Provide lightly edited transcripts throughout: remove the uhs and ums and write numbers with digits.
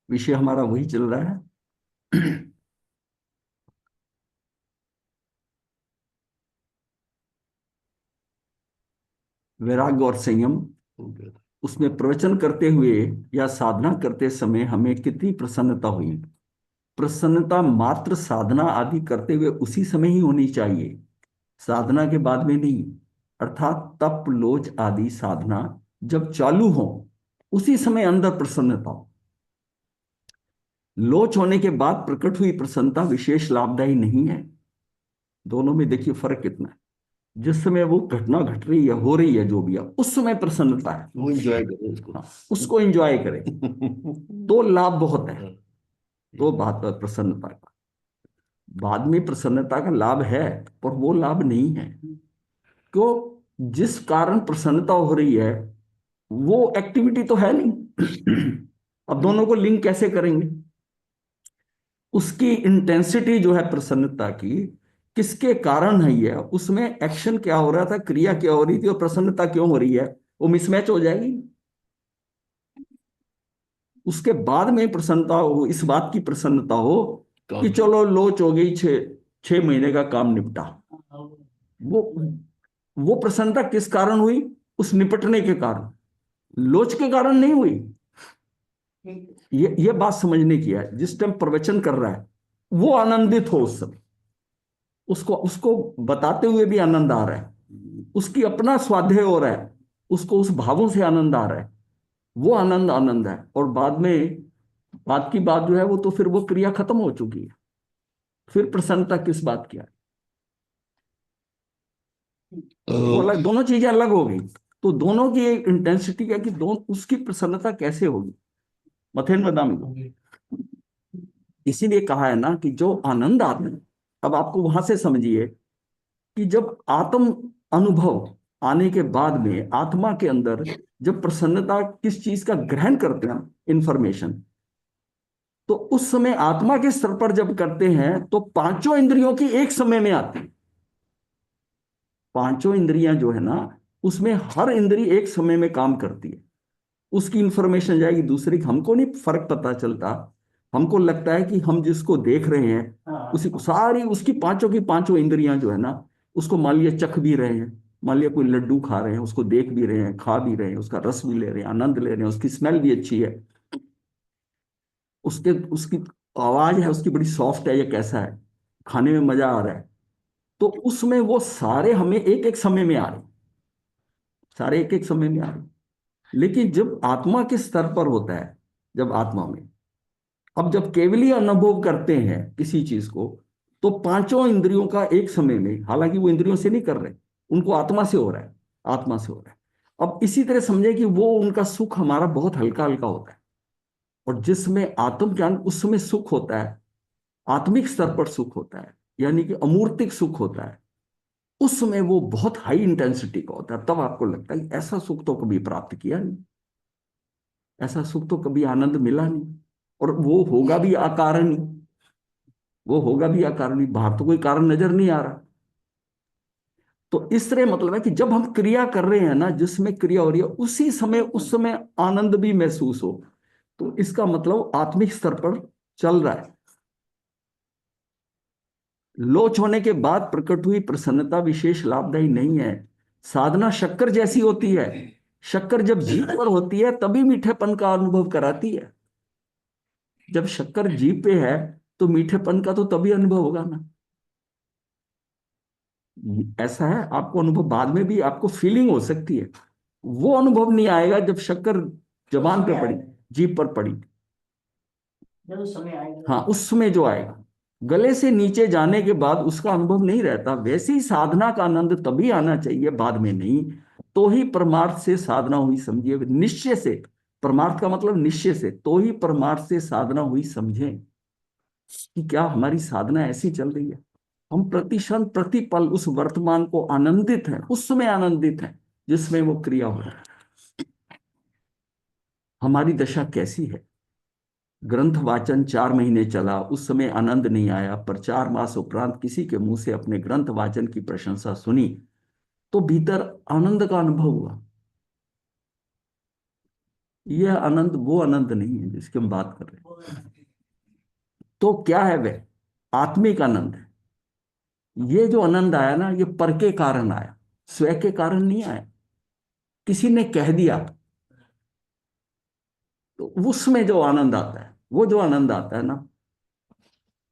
विषय हमारा वही चल रहा है। वैराग्य और संयम। उसमें प्रवचन करते हुए या साधना करते समय हमें कितनी प्रसन्नता हुई। प्रसन्नता मात्र साधना आदि करते हुए उसी समय ही होनी चाहिए, साधना के बाद में नहीं। अर्थात तप लोच आदि साधना जब चालू हो उसी समय अंदर प्रसन्नता हो। लोच होने के बाद प्रकट हुई प्रसन्नता विशेष लाभदायी नहीं है। दोनों में देखिए फर्क कितना है। जिस समय वो घटना घट रही है, हो रही है, जो भी है, उस समय प्रसन्नता है, वो एंजॉय करे उसको। हाँ, उसको एंजॉय करे तो लाभ बहुत है। तो बात है प्रसन्नता का। बाद में प्रसन्नता का लाभ है, पर वो लाभ नहीं है। क्यों? जिस कारण प्रसन्नता हो रही है वो एक्टिविटी तो है नहीं। अब दोनों को लिंक कैसे करेंगे? उसकी इंटेंसिटी जो है प्रसन्नता की, किसके कारण है, ये उसमें एक्शन क्या हो रहा था, क्रिया क्या हो रही थी, और प्रसन्नता क्यों हो रही है, वो मिसमैच हो जाएगी। उसके बाद में प्रसन्नता हो, इस बात की प्रसन्नता हो कि चलो लोच हो गई, 6 महीने का काम निपटा। वो वो प्रसन्नता किस कारण हुई? उस निपटने के कारण, लोच के कारण नहीं हुई। ये बात समझने की है। जिस टाइम प्रवचन कर रहा है वो आनंदित हो, उस समय उसको उसको बताते हुए भी आनंद आ रहा है, उसकी अपना स्वाध्याय हो रहा है, उसको उस भावों से आनंद आ रहा है, वो आनंद आनंद है। और बाद में बात की बात जो है वो तो फिर वो क्रिया खत्म हो चुकी है, फिर प्रसन्नता किस बात की है? वो अलग, दोनों चीजें अलग हो गई। तो दोनों की एक इंटेंसिटी है कि दोनों, उसकी प्रसन्नता कैसे होगी, मथेन बदामी को। इसीलिए कहा है ना कि जो आनंद आता है, अब आपको वहां से समझिए कि जब आत्म अनुभव आने के बाद में आत्मा के अंदर जब प्रसन्नता किस चीज का ग्रहण करते हैं, इंफॉर्मेशन, तो उस समय आत्मा के स्तर पर जब करते हैं तो पांचों इंद्रियों की एक समय में आती है। पांचों इंद्रियां जो है ना, उसमें हर इंद्रिय एक समय में काम करती है। उसकी इंफॉर्मेशन जाएगी दूसरी, हमको नहीं फर्क पता चलता। हमको लगता है कि हम जिसको देख रहे हैं उसी को, सारी उसकी पांचों की पांचों इंद्रियां जो है ना, उसको मान लिया चख भी रहे हैं, मान लिया कोई लड्डू खा रहे हैं, उसको देख भी रहे हैं, खा भी रहे हैं, उसका रस भी ले रहे हैं, आनंद ले रहे हैं, उसकी स्मेल भी अच्छी है, उसके उसकी आवाज है उसकी बड़ी सॉफ्ट है, या कैसा है, खाने में मजा आ रहा है। तो उसमें वो सारे हमें एक एक समय में आ रहे, सारे एक एक समय में आ रहे। लेकिन जब आत्मा के स्तर पर होता है, जब आत्मा में, अब जब केवली अनुभव करते हैं किसी चीज को, तो पांचों इंद्रियों का एक समय में, हालांकि वो इंद्रियों से नहीं कर रहे, उनको आत्मा से हो रहा है, आत्मा से हो रहा है। अब इसी तरह समझे कि वो उनका सुख हमारा बहुत हल्का हल्का होता है, और जिसमें आत्म ज्ञान, उस समय सुख होता है, आत्मिक स्तर पर सुख होता है, यानी कि अमूर्तिक सुख होता है। उस समय वो बहुत हाई इंटेंसिटी का होता है। तब आपको लगता है कि ऐसा सुख तो कभी प्राप्त किया नहीं, ऐसा सुख तो कभी आनंद मिला नहीं। और वो होगा भी अकारण ही, वो होगा भी अकारण ही, बाहर तो कोई कारण नजर नहीं आ रहा। तो इस तरह मतलब है कि जब हम क्रिया कर रहे हैं ना, जिसमें क्रिया हो रही है उसी समय, उस समय आनंद भी महसूस हो, तो इसका मतलब आत्मिक स्तर पर चल रहा है। लोच होने के बाद प्रकट हुई प्रसन्नता विशेष लाभदायी नहीं है। साधना शक्कर जैसी होती है। शक्कर जब जीभ पर होती है तभी मीठेपन का अनुभव कराती है। जब शक्कर जीभ पे है तो मीठेपन का तो तभी अनुभव होगा ना। ऐसा है, आपको अनुभव बाद में भी आपको फीलिंग हो सकती है, वो अनुभव नहीं आएगा जब शक्कर जबान पे पड़ी, जीभ पर पड़ी। जब उस समय आएगा, हाँ, उस समय जो आएगा, गले से नीचे जाने के बाद उसका अनुभव नहीं रहता। वैसे ही साधना का आनंद तभी आना चाहिए, बाद में नहीं। तो ही परमार्थ से साधना हुई समझिए, निश्चय से। परमार्थ का मतलब निश्चय से, तो ही परमार्थ से साधना हुई समझें कि क्या हमारी साधना ऐसी चल रही है। हम प्रति क्षण प्रति पल उस वर्तमान को आनंदित हैं, उस समय आनंदित हैं जिसमें वो क्रिया हो रही है। हमारी दशा कैसी है? ग्रंथ वाचन 4 महीने चला, उस समय आनंद नहीं आया, पर 4 मास उपरांत किसी के मुंह से अपने ग्रंथ वाचन की प्रशंसा सुनी तो भीतर आनंद का अनुभव हुआ। यह आनंद वो आनंद नहीं है जिसकी हम बात कर रहे हैं। तो क्या है वह? आत्मिक आनंद है। ये जो आनंद आया ना, ये पर के कारण आया, स्वयं के कारण नहीं आया। किसी ने कह दिया, तो उसमें जो आनंद आता है, वो जो आनंद आता है ना,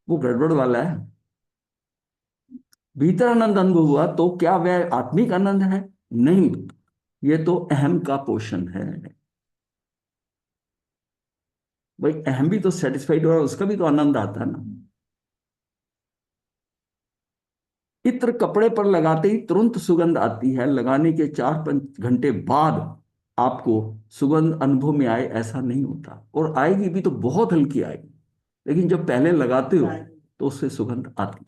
वो गड़बड़ वाला है। भीतर आनंद अनुभव हुआ तो क्या वह आत्मिक आनंद है? नहीं, ये तो अहम का पोषण है। भाई अहम भी तो सेटिस्फाइड हो रहा है, उसका भी तो आनंद आता है ना। इत्र कपड़े पर लगाते ही तुरंत सुगंध आती है, लगाने के 4-5 घंटे बाद आपको सुगंध अनुभव में आए ऐसा नहीं होता, और आएगी भी तो बहुत हल्की आएगी, लेकिन जब पहले लगाते हो तो उससे सुगंध आती।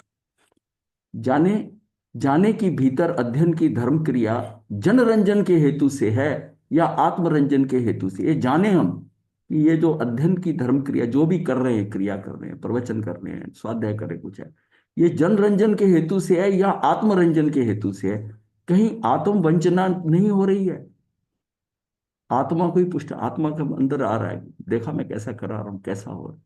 जाने जाने की भीतर अध्ययन की धर्म क्रिया जनरंजन के हेतु से है या आत्मरंजन के हेतु से, ये जाने हम कि ये जो अध्ययन की धर्म क्रिया जो भी कर रहे हैं, क्रिया कर रहे हैं, प्रवचन कर रहे हैं, स्वाध्याय कर रहे हैं, कुछ है, ये जनरंजन के हेतु से है या आत्मरंजन के हेतु से है। कहीं आत्म वंचना नहीं हो रही है? आत्मा को ही पुष्ट, आत्मा के अंदर आ रहा है, देखा मैं कैसा करा रहा हूं, कैसा हो रहा है।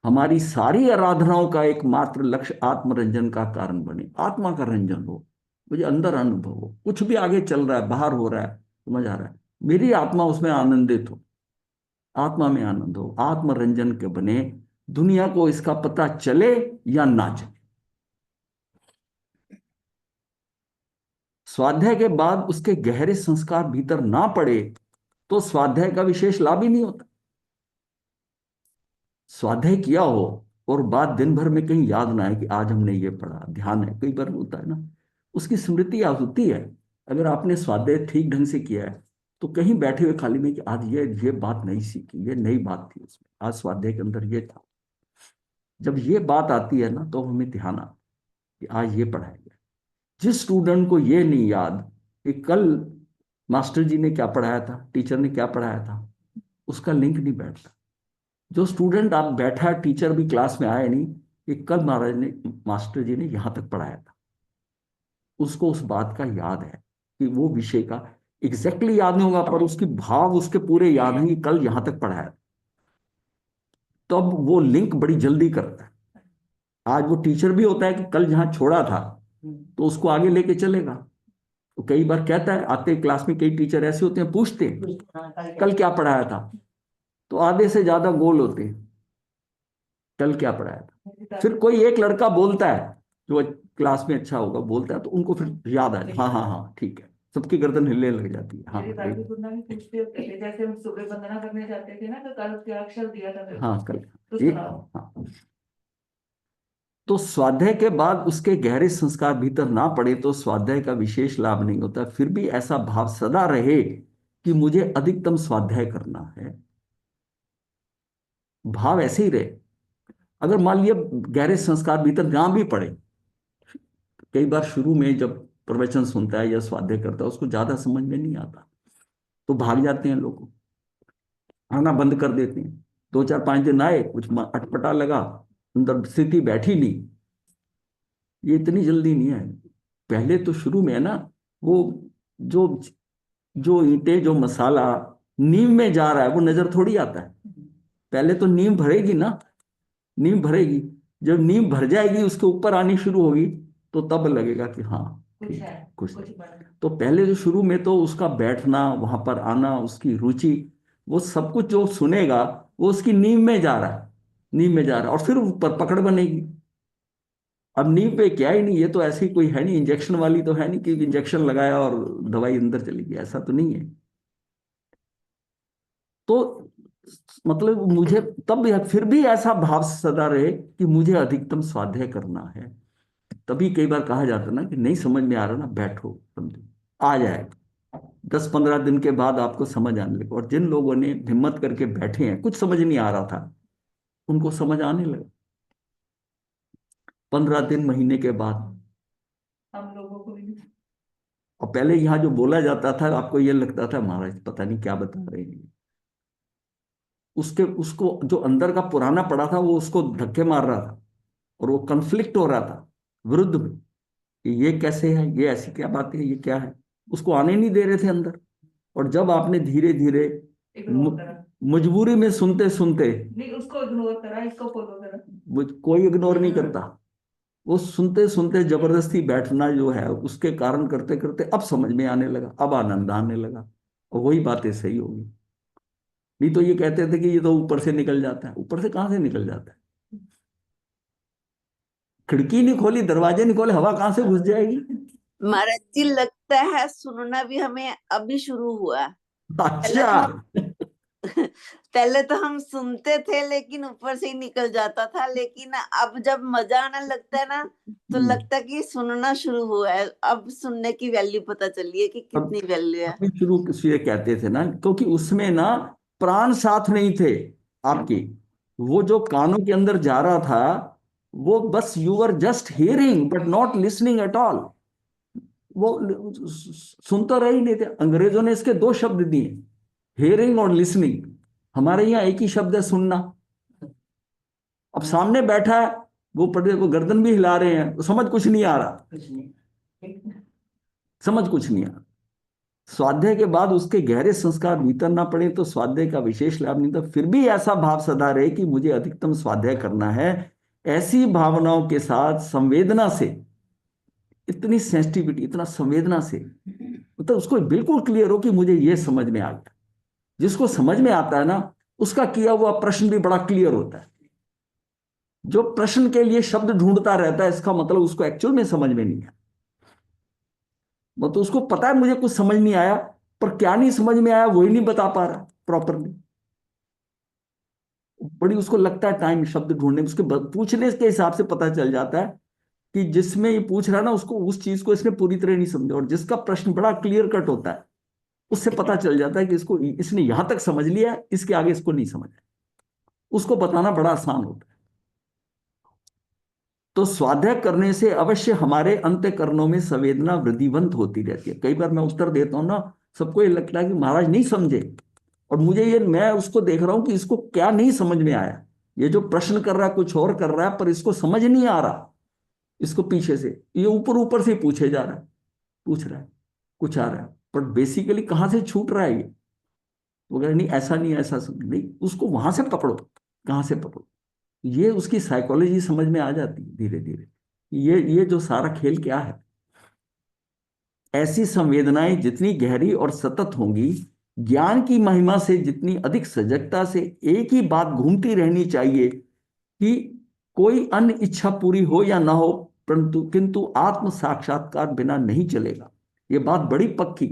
हमारी सारी आराधनाओं का एकमात्र लक्ष्य आत्मरंजन का कारण बने, आत्मा का रंजन हो, मुझे अंदर अनुभव हो, कुछ भी आगे चल रहा है, बाहर हो रहा है, समझ आ रहा है, मेरी आत्मा उसमें आनंदित हो, आत्मा में आनंद हो, आत्मरंजन के बने। दुनिया को इसका पता चले या ना चले, स्वाध्याय के बाद उसके गहरे संस्कार भीतर ना पड़े तो स्वाध्याय का विशेष लाभ ही नहीं होता। स्वाध्याय किया हो और बात दिन भर में कहीं याद ना है कि आज हमने ये पढ़ा, ध्यान है, कई बार होता है ना, उसकी स्मृति याद होती है। अगर आपने स्वाध्याय ठीक ढंग से किया है तो कहीं बैठे हुए खाली में कि आज ये बात नहीं सीखी, ये नई बात थी उसमें, आज स्वाध्याय के अंदर ये था। जब ये बात आती है ना तो हमें ध्यान आता कि आज ये पढ़ाया गया। जिस स्टूडेंट को ये नहीं याद कि कल मास्टर जी ने क्या पढ़ाया था, टीचर ने क्या पढ़ाया था, उसका लिंक नहीं बैठता। जो स्टूडेंट आप बैठा है, टीचर भी क्लास में आया नहीं कि कल महाराज ने, मास्टर जी ने यहां तक पढ़ाया था, उसको उस बात का याद है कि वो विषय का एग्जैक्टली याद नहीं होगा पर उसकी भाव उसके पूरे याद है कि कल यहां तक पढ़ाया। तब वो लिंक बड़ी जल्दी करता है। आज वो टीचर भी होता है कि कल जहां छोड़ा था तो उसको आगे लेके चलेगा। तो कई बार कहता है, आते क्लास में कई टीचर ऐसे होते हैं, पूछते हैं कल क्या पढ़ाया था, तो आधे से ज्यादा गोल होते हैं, कल क्या पढ़ाया था। फिर कोई एक लड़का बोलता है जो क्लास में अच्छा होगा, बोलता है तो उनको फिर याद आ जाए, हाँ हाँ हाँ ठीक है, सबकी गर्दन हिलने लग जाती है। हाँ मेरी दादी गुन्ना भी पूछते होते थे, जैसे हम सुबह वंदना करने जाते थे ना, तो कल क्या अक्षर दिया था मेरे को, हाँ कल, तो ये सुनाओ। हाँ। तो स्वाध्याय के बाद उसके गहरे संस्कार भीतर ना पड़े तो स्वाध्याय का विशेष लाभ नहीं होता। फिर भी ऐसा भाव सदा रहे कि मुझे अधिकतम स्वाध्याय करना है, भाव ऐसे ही रहे। अगर मान लिया गहरे संस्कार भीतर ना भी पड़े, कई बार शुरू में जब प्रवचन सुनता है या स्वाध्याय करता है उसको ज्यादा समझ में नहीं आता, तो भाग जाते हैं लोग, आना बंद कर देते हैं। 2-4-5 दिन आए, कुछ अटपटा लगा, अंदर स्थिति बैठी नहीं, ये इतनी जल्दी नहीं है। पहले तो शुरू में है ना, वो जो जो ईंटें, जो मसाला नींव में जा रहा है वो नजर थोड़ी आता है। पहले तो नींव भरेगी ना, नींव भरेगी, जब नींव भर जाएगी उसके ऊपर आनी शुरू होगी तो तब लगेगा कि हाँ कुछ ठीक है, है, कुछ कुछ है। बना। तो पहले जो शुरू में तो उसका बैठना, वहां पर आना, उसकी रुचि, वो सब कुछ जो सुनेगा वो उसकी नींव में जा रहा है, नींव में जा रहा है, और फिर ऊपर पकड़ बनेगी। अब नींव पे क्या ही नहीं, ये तो ऐसी कोई है नहीं, इंजेक्शन वाली तो है नहीं कि इंजेक्शन लगाया और दवाई अंदर चली गई, ऐसा तो नहीं है। तो मतलब मुझे तब फिर भी ऐसा भाव सदा रहे कि मुझे अधिकतम स्वाध्याय करना है। तभी कई बार कहा जाता है ना कि नहीं समझ में आ रहा ना, बैठो, समझो, आ जाएगा। 10-15 दिन के बाद आपको समझ आने लगे, और जिन लोगों ने हिम्मत करके बैठे हैं, कुछ समझ नहीं आ रहा था, उनको समझ आने लगा 15 दिन, महीने के बाद। हम लोगों को भी। और पहले यहाँ जो बोला जाता था आपको ये लगता था महाराज पता नहीं क्या बता रहे हैं। उसको जो अंदर का पुराना पड़ा था वो उसको धक्के मार रहा था, और वो कन्फ्लिक्ट हो रहा था विरुद्ध में कि ये कैसे है, ये ऐसी क्या बात है, ये क्या है। उसको आने नहीं दे रहे थे अंदर। और जब आपने धीरे धीरे इग्नोर करा। मजबूरी में सुनते सुनते, नहीं, उसको इग्नोर करा, इसको फॉलो करा। कोई इग्नोर नहीं करता, वो सुनते सुनते जबरदस्ती बैठना जो है उसके कारण करते करते अब समझ में आने लगा, अब आनंद आने लगा, और वही बातें सही होगी। नहीं तो ये कहते थे कि ये तो ऊपर से निकल जाता है, ऊपर से कहां से निकल जाता है? खिड़की नहीं खोली, दरवाजे नहीं खोले, हवा कहां से घुस जाएगी? महाराज जी, लगता है सुनना भी हमें अभी शुरू हुआ। पहले अच्छा। तो हम पहले तो हम सुनते थे लेकिन ऊपर से ही निकल जाता था, लेकिन अब जब मजा आने लगता है ना, तो लगता है कि सुनना शुरू हुआ है। अब सुनने की वैल्यू पता चली है कि अब कितनी वैल्यू है। अभी शुरू इसलिए कहते थे ना क्योंकि उसमें ना प्राण साथ नहीं थे आपकी। वो जो कानों के अंदर जा रहा था, वो बस you were just hearing but not listening at all. वो सुनते रह ही नहीं थे। अंग्रेजों ने इसके दो शब्द दिए, हियरिंग और लिसनिंग। हमारे यहाँ एक ही शब्द है, सुनना। अब सामने बैठा है, वो पढ़े वो गर्दन भी हिला रहे हैं, तो समझ कुछ नहीं आ रहा, समझ कुछ नहीं आ रहा। स्वाध्याय के बाद उसके गहरे संस्कार भीतर ना पड़े तो स्वाध्याय का विशेष लाभ नहीं था। फिर भी ऐसा भाव सदा रहे कि मुझे अधिकतम स्वाध्याय करना है, ऐसी भावनाओं के साथ संवेदना से, इतनी सेंसिटिविटी, इतना संवेदना से, मतलब उसको बिल्कुल क्लियर हो कि मुझे ये समझ में आ गया। जिसको समझ में आता है ना, उसका किया हुआ प्रश्न भी बड़ा क्लियर होता है। जो प्रश्न के लिए शब्द ढूंढता रहता है, इसका मतलब उसको एक्चुअल में समझ में नहीं है। मतलब उसको पता है मुझे कुछ समझ नहीं आया, पर क्या नहीं समझ में आया वही नहीं बता पा रहा प्रॉपरली। बड़ी उसको लगता है टाइम शब्द ढूंढने में। उसके पूछने के हिसाब से पता चल जाता है कि जिसमें ये पूछ रहा है ना, उसको उस चीज को इसने पूरी तरह नहीं समझा। और जिसका प्रश्न बड़ा क्लियर कट होता है, उससे पता चल जाता है कि इसको इसने यहां तक समझ लिया है, इसके आगे इसको नहीं समझ। उसको बताना बड़ा आसान होता है। तो स्वाध्याय करने से अवश्य हमारे अंतःकरणों में संवेदना वृद्धिवंत होती रहती है। कई बार मैं उत्तर देता हूं ना, सबको ये लगता है कि महाराज नहीं समझे, और मुझे ये, मैं उसको देख रहा हूं कि इसको क्या नहीं समझ में आया। ये जो प्रश्न कर रहा है कुछ और कर रहा है, पर इसको समझ नहीं आ रहा। इसको पीछे से ये ऊपर ऊपर से पूछे जा रहा है, पूछ रहा है, कुछ आ रहा है, पर बेसिकली कहां से छूट रहा है ये? वो कह रहे नहीं ऐसा नहीं, ऐसा नहीं, उसको वहां से पकड़ो, कहां से पकड़ो। ये उसकी साइकोलॉजी समझ में आ जाती है धीरे धीरे। ये जो सारा खेल क्या है। ऐसी संवेदनाएं जितनी गहरी और सतत होंगी, ज्ञान की महिमा से जितनी अधिक सजगता से एक ही बात घूमती रहनी चाहिए कि कोई अन्य इच्छा पूरी हो या ना हो, परंतु किंतु आत्म साक्षात्कार बिना नहीं चलेगा। ये बात बड़ी पक्की।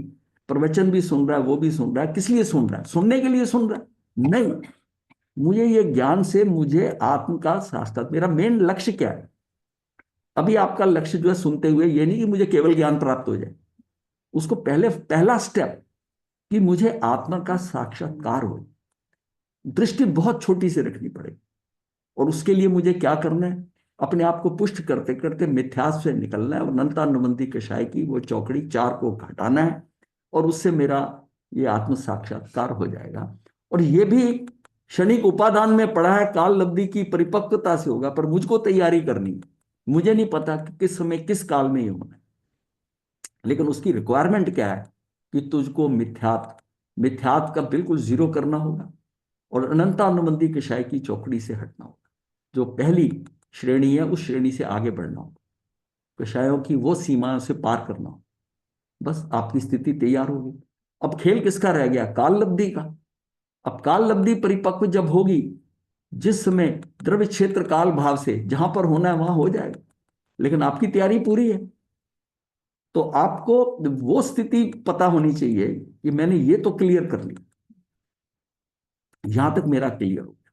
प्रवचन भी सुन रहा है, वो भी सुन रहा है, किस लिए सुन रहा है? सुनने के लिए सुन रहा है? नहीं, मुझे ये ज्ञान से मुझे आत्म का साक्षात, मेरा मेन लक्ष्य क्या है? अभी आपका लक्ष्य जो है सुनते हुए ये नहीं कि मुझे केवल ज्ञान प्राप्त हो जाए। उसको पहले पहला स्टेप कि मुझे आत्मा का साक्षात्कार हो। दृष्टि बहुत छोटी सी रखनी पड़ेगी। और उसके लिए मुझे क्या करना है? अपने आप को पुष्ट करते करते मिथ्यास से निकलना है, और अनंता अनुबंधी कषाय की वो चौकड़ी चार को हटाना है, और उससे मेरा ये आत्म साक्षात्कार हो जाएगा। और ये भी क्षणिक उपादान में पड़ा है, काल लब्धि की परिपक्वता से होगा, पर मुझको तैयारी करनी है। मुझे नहीं पता कि किस समय किस काल में ये होना है, लेकिन उसकी रिक्वायरमेंट क्या है कि तुझको मिथ्यात मिथ्यात का बिल्कुल जीरो करना होगा, और अनंतानुबंधी कषाय की चौकड़ी से हटना होगा। जो पहली श्रेणी है उस श्रेणी से आगे बढ़ना होगा, कषायों की वो सीमा से पार करना होगा। बस आपकी स्थिति तैयार होगी। अब खेल किसका रह गया? काल लब्धि का। अब काल लब्धि परिपक्व जब होगी, जिस समय द्रव्य क्षेत्र काल भाव से जहां पर होना है वहां हो जाएगा, लेकिन आपकी तैयारी पूरी है। तो आपको वो स्थिति पता होनी चाहिए कि मैंने ये तो क्लियर कर ली, यहां तक मेरा क्लियर हो गया।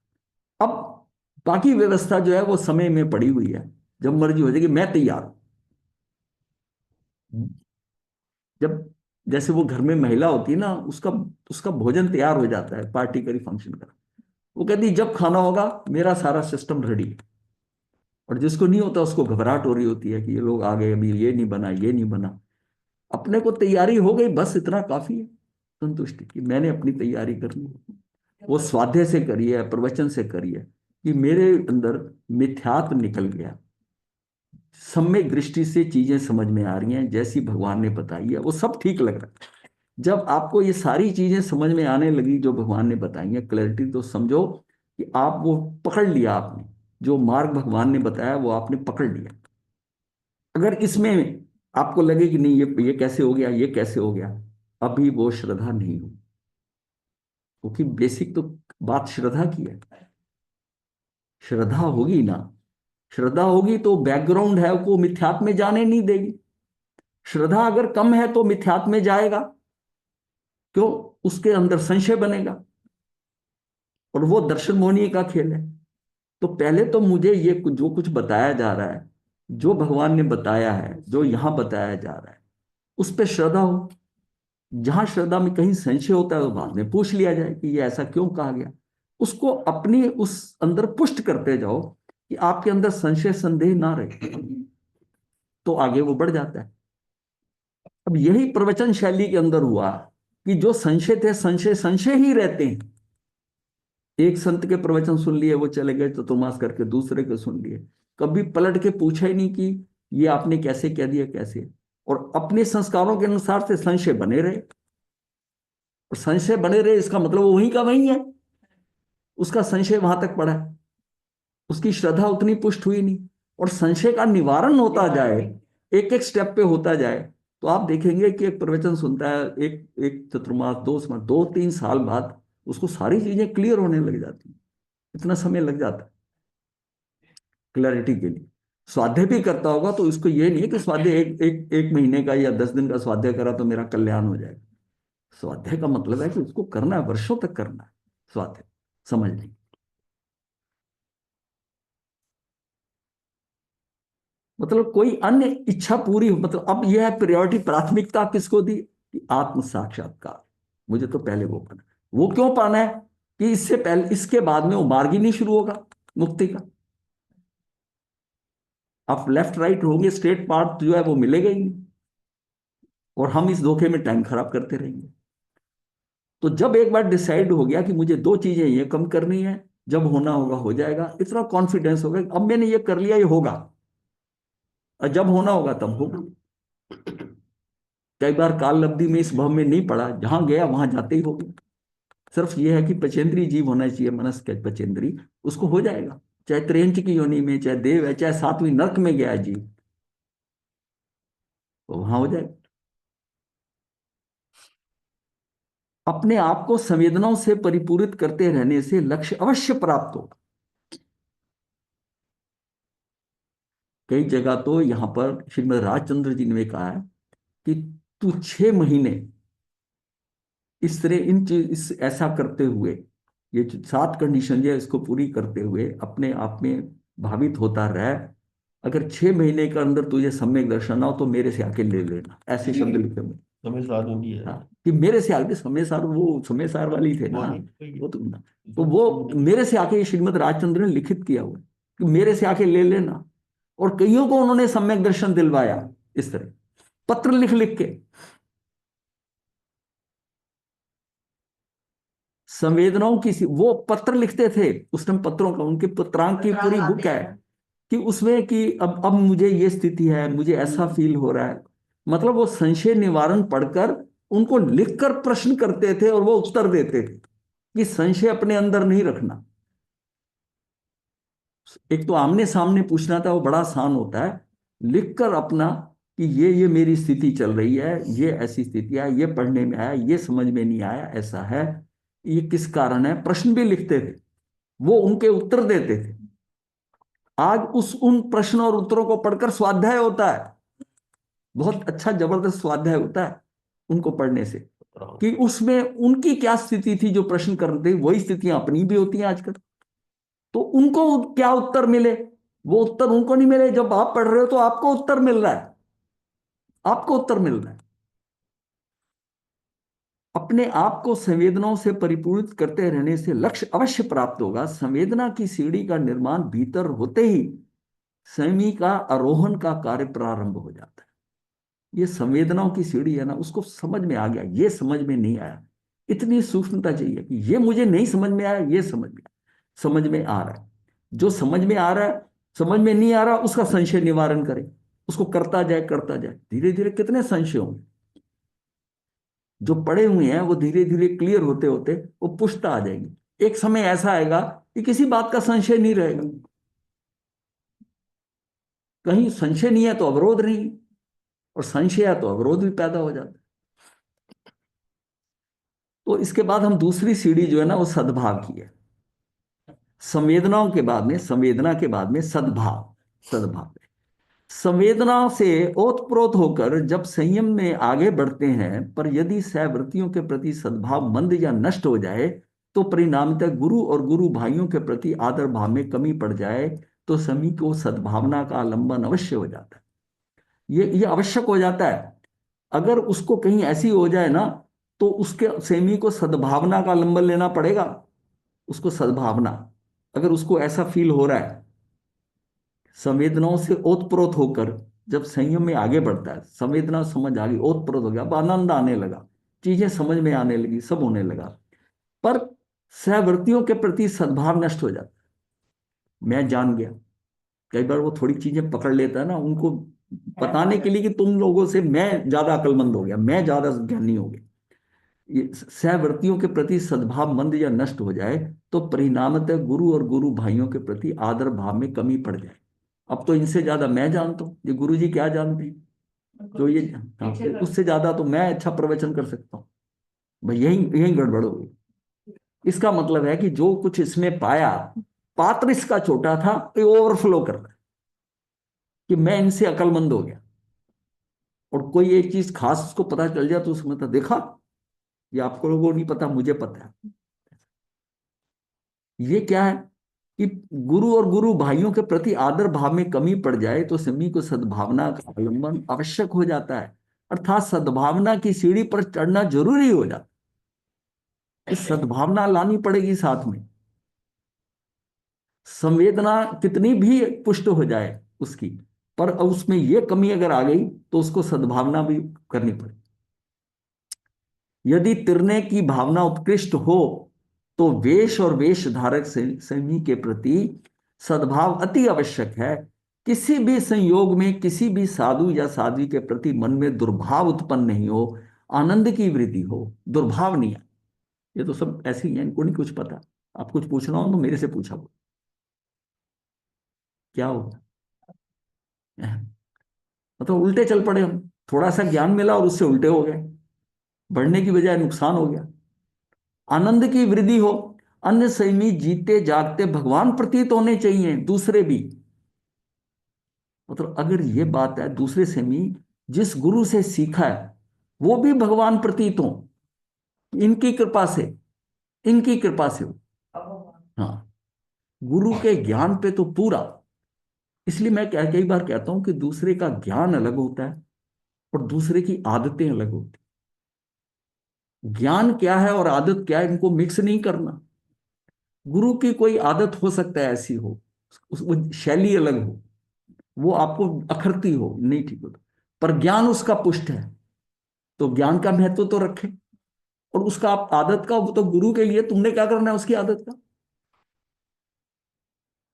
अब बाकी व्यवस्था जो है वो समय में पड़ी हुई है, जब मर्जी हो जाएगी, मैं तैयार हूं। जब जैसे वो घर में महिला होती है ना, उसका उसका भोजन तैयार हो जाता है, पार्टी करी फंक्शन का, वो कहती है, जब खाना होगा मेरा सारा सिस्टम रेडी है। और जिसको नहीं होता उसको घबराहट हो रही होती है कि ये लोग आ गए, अभी ये नहीं बना, ये नहीं बना। अपने को तैयारी हो गई, बस इतना काफी है, संतुष्टि कि मैंने अपनी तैयारी कर ली। वो स्वाध्याय से करिए, प्रवचन से करिए, कि मेरे अंदर मिथ्यात्व निकल गया, सम्यक दृष्टि से चीजें समझ में आ रही हैं, जैसी भगवान ने बताई है वो सब ठीक लग रहा है। जब आपको ये सारी चीजें समझ में आने लगी जो भगवान ने बताई है क्लैरिटी, तो समझो कि आप वो पकड़ लिया, आपने जो मार्ग भगवान ने बताया वो आपने पकड़ लिया। अगर इसमें आपको लगे कि नहीं ये कैसे हो गया, ये कैसे हो गया, अभी वो श्रद्धा नहीं हो, क्योंकि बेसिक तो बात श्रद्धा की है। श्रद्धा होगी ना, श्रद्धा होगी तो बैकग्राउंड है वो मिथ्यात्व में जाने नहीं देगी। श्रद्धा अगर कम है तो मिथ्यात्व में जाएगा, क्यों? उसके अंदर संशय बनेगा, और वो दर्शन मोहनीय का खेल है। तो पहले तो मुझे ये जो कुछ बताया जा रहा है, जो भगवान ने बताया है, जो यहां बताया जा रहा है, उस पर श्रद्धा हो। जहां श्रद्धा में कहीं संशय होता है तो बाद में पूछ लिया जाए कि ये ऐसा क्यों कहा गया। उसको अपनी उस अंदर पुष्ट करते जाओ कि आपके अंदर संशय संदेह ना रहे, तो आगे वो बढ़ जाता है। अब यही प्रवचन शैली के अंदर हुआ कि जो संशय थे, संशय संशय ही रहते हैं। एक संत के प्रवचन सुन लिए, वो चले गए चतुर्मास करके दूसरे के सुन लिए, कभी पलट के पूछा ही नहीं कि ये आपने कैसे कह दिया, कैसे। और अपने संस्कारों के अनुसार से संशय बने रहे, और संशय बने रहे इसका मतलब वो वहीं का वहीं है, उसका संशय वहां तक पड़ा है, उसकी श्रद्धा उतनी पुष्ट हुई नहीं। और संशय का निवारण होता जाए, एक एक स्टेप पे होता जाए, तो आप देखेंगे कि एक प्रवचन सुनता है, एक एक चतुर्मास, 2 3 साल बाद उसको सारी चीजें क्लियर होने लग जाती हैं। इतना समय लग जाता है क्लैरिटी के लिए। स्वाध्याय भी करता होगा तो इसको ये नहीं है कि स्वाध्याय एक महीने का या 10 दिन का स्वाध्याय करा तो मेरा कल्याण हो जाएगा। स्वाध्याय का मतलब है कि उसको करना है, वर्षों तक करना है स्वाध्याय, समझ नहीं। मतलब कोई अन्य इच्छा पूरी हो, मतलब अब यह है प्रायोरिटी, प्राथमिकता किसको दी कि आत्म साक्षात्कार। मुझे तो पहले वो पाना है। वो क्यों पाना है कि इससे पहले, इसके बाद में वो मार्ग ही नहीं शुरू होगा मुक्ति का। आप लेफ्ट राइट होंगे, स्ट्रेट पाथ जो है वो मिलेगा ही नहीं, और हम इस धोखे में टाइम खराब करते रहेंगे। तो जब एक बार डिसाइड हो गया कि मुझे दो चीजें ये कम करनी है, जब होना होगा हो जाएगा, इतना कॉन्फिडेंस होगा अब मैंने ये कर लिया, ये होगा, और जब होना होगा तब होगा। कई बार काल अवधि में इस भव में नहीं पड़ा, जहां गया वहां जाते ही हो गया। सिर्फ ये है कि पचेंद्री जीव होना चाहिए, मनस के पचेंद्री, उसको हो जाएगा। चाहे त्रेंच की योनि में, चाहे देव है, चाहे सातवीं नरक में गया जीव, तो वहां हो जाएगा। अपने आप को संवेदनाओं से परिपूरित करते रहने से लक्ष्य अवश्य प्राप्त होगा। कई जगह तो यहां पर श्रीमद राजचंद्र जी ने कहा है कि तू 6 महीने इस तरह इन चीज इस ऐसा करते हुए, ये जो 7 कंडीशन है इसको पूरी करते हुए अपने आप में भावित होता रहे। अगर 6 महीने के अंदर तुझे सम्यक दर्शन हो तो मेरे से आके ले लेना, ऐसे शब्द लिखे हुए। समय सार में भी है। हाँ, कि मेरे से आके, समय सार वो समय सार वाली थे ना, वो तो ना, तो वो मेरे से आके श्रीमद राजचंद्र ने लिखित किया हुआ है कि मेरे से आके ले लेना। और कईयों को उन्होंने सम्यक दर्शन दिलवाया इस तरह, पत्र लिख लिख के। संवेदनाओं की वो पत्र लिखते थे उस टाइम, पत्रों का, उनके पत्रांक की पूरी बुक है कि उसमें कि अब मुझे ये स्थिति है, मुझे ऐसा फील हो रहा है। मतलब वो संशय निवारण पढ़कर उनको लिखकर प्रश्न करते थे और वो उत्तर देते थे कि संशय अपने अंदर नहीं रखना। एक तो आमने सामने पूछना था, वो बड़ा आसान होता है। लिखकर अपना कि ये मेरी स्थिति चल रही है, ये ऐसी स्थिति है, ये पढ़ने में आया, ये समझ में नहीं आया, ऐसा है, ये किस कारण है, प्रश्न भी लिखते थे, वो उनके उत्तर देते थे। आज उन प्रश्न और उत्तरों को पढ़कर स्वाध्याय होता है, बहुत अच्छा जबरदस्त स्वाध्याय होता है उनको पढ़ने से, कि उसमें उनकी क्या स्थिति थी, जो प्रश्न करते वही स्थितियां अपनी भी होती हैं आजकल। तो उनको क्या उत्तर मिले, वो उत्तर उनको नहीं मिले। जब आप पढ़ रहे हो तो आपको उत्तर मिल रहा है, आपको उत्तर मिल रहा है। अपने आप को संवेदनाओं से परिपूरित करते रहने से लक्ष्य अवश्य प्राप्त होगा। संवेदना की सीढ़ी का निर्माण भीतर होते ही संयमी का आरोहण का कार्य प्रारंभ हो जाता है। ये संवेदनाओं की सीढ़ी है ना, उसको समझ में आ गया, ये समझ में नहीं आया, इतनी सूक्ष्मता चाहिए कि ये मुझे नहीं समझ में आया, ये समझ में आ रहा है। जो समझ में आ रहा है, समझ में नहीं आ रहा, उसका संशय निवारण करे, उसको करता जाए, धीरे धीरे कितने संशय होंगे जो पड़े हुए हैं, वो धीरे धीरे क्लियर होते होते वो पुष्टता आ जाएगी। एक समय ऐसा आएगा कि किसी बात का संशय नहीं रहेगा। कहीं संशय नहीं है तो अवरोध नहीं, और संशय है तो अवरोध भी पैदा हो जाता है। तो इसके बाद हम दूसरी सीढ़ी जो है ना, वो सद्भाव की है। संवेदनाओं के बाद में, संवेदना के बाद में सद्भाव। सद्भाव संवेदना से ओतप्रोत होकर जब संयम में आगे बढ़ते हैं, पर यदि सहवर्तियों के प्रति सद्भाव मंद या नष्ट हो जाए, तो परिणामतः गुरु और गुरु भाइयों के प्रति आदर भाव में कमी पड़ जाए, तो समी को सद्भावना का आलंबन अवश्य हो जाता है। ये आवश्यक हो जाता है। अगर उसको कहीं ऐसी हो जाए ना, तो उसके सेमी को सद्भावना का आलंबन लेना पड़ेगा। उसको सद्भावना, अगर उसको ऐसा फील हो रहा है, संवेदनाओं से ओतप्रोत होकर जब संयम में आगे बढ़ता है, संवेदना समझ आ गई, ओतप्रोत हो गया, अब आनंद आने लगा, चीजें समझ में आने लगी, सब होने लगा, पर सहवर्तियों के प्रति सद्भाव नष्ट हो जाता है। मैं जान गया, कई बार वो थोड़ी चीजें पकड़ लेता है ना, उनको बताने के लिए कि तुम लोगों से मैं ज्यादा अक्लमंद हो गया, मैं ज्यादा ज्ञानी हो गया। ये सहवर्तियों के प्रति सद्भाव मंद या नष्ट हो जाए, तो परिणामतः गुरु और गुरु भाइयों के प्रति आदर भाव में कमी पड़ जाए। अब तो इनसे ज्यादा मैं जानता हूँ, ये गुरु जी क्या जानते हैं, जो ये, हाँ, पीछे कर- उससे ज्यादा तो मैं अच्छा प्रवचन कर सकता हूँ। भाई यही यही गड़बड़ हो गई। इसका मतलब है कि जो कुछ इसमें पाया, पात्र इसका छोटा था, ये ओवरफ्लो कर रहा है कि मैं इनसे अकलमंद हो गया। और कोई एक चीज खास उसको पता चल जाए तो उसमें तो देखा, ये आपको लोगों को नहीं पता, मुझे पता है। ये क्या है कि गुरु और गुरु भाइयों के प्रति आदर भाव में कमी पड़ जाए, तो सभी को सद्भावना का अवलंबन आवश्यक हो जाता है। अर्थात सद्भावना की सीढ़ी पर चढ़ना जरूरी हो जाता है। सद्भावना लानी पड़ेगी साथ में। संवेदना कितनी भी पुष्ट हो जाए उसकी, पर उसमें यह कमी अगर आ गई तो उसको सद्भावना भी करनी पड़ेगी। यदि तिरने की भावना उत्कृष्ट हो, तो वेश और वेश धारक सभी के प्रति सद्भाव अति आवश्यक है। किसी भी संयोग में किसी भी साधु या साध्वी के प्रति मन में दुर्भाव उत्पन्न नहीं हो, आनंद की वृद्धि हो, दुर्भाव नहीं है। ये तो सब ऐसे ही है, इनको नहीं कुछ पता। आप कुछ पूछना हो तो मेरे से पूछा हो, क्या होगा। मतलब उल्टे चल पड़े हम, थोड़ा सा ज्ञान मिला और उससे उल्टे हो गए, बढ़ने की बजाय नुकसान हो गया। आनंद की वृद्धि हो, अन्य संयमी जीते जागते भगवान प्रतीत होने चाहिए, दूसरे भी। मतलब अगर ये बात है, दूसरे संयमी जिस गुरु से सीखा है वो भी भगवान प्रतीत हो, इनकी कृपा से, इनकी कृपा से हो। अब हाँ, गुरु के ज्ञान पे तो पूरा। इसलिए मैं कई बार कहता हूं कि दूसरे का ज्ञान अलग होता है और दूसरे की आदतें अलग होती हैं। ज्ञान क्या है और आदत क्या है, इनको मिक्स नहीं करना। गुरु की कोई आदत हो सकता है ऐसी हो, वो शैली अलग हो, वो आपको अखरती हो, नहीं ठीक होता, पर ज्ञान उसका पुष्ट है, तो ज्ञान का महत्व तो रखे। और उसका आप आदत का, वो तो गुरु के लिए तुमने क्या करना है उसकी आदत का।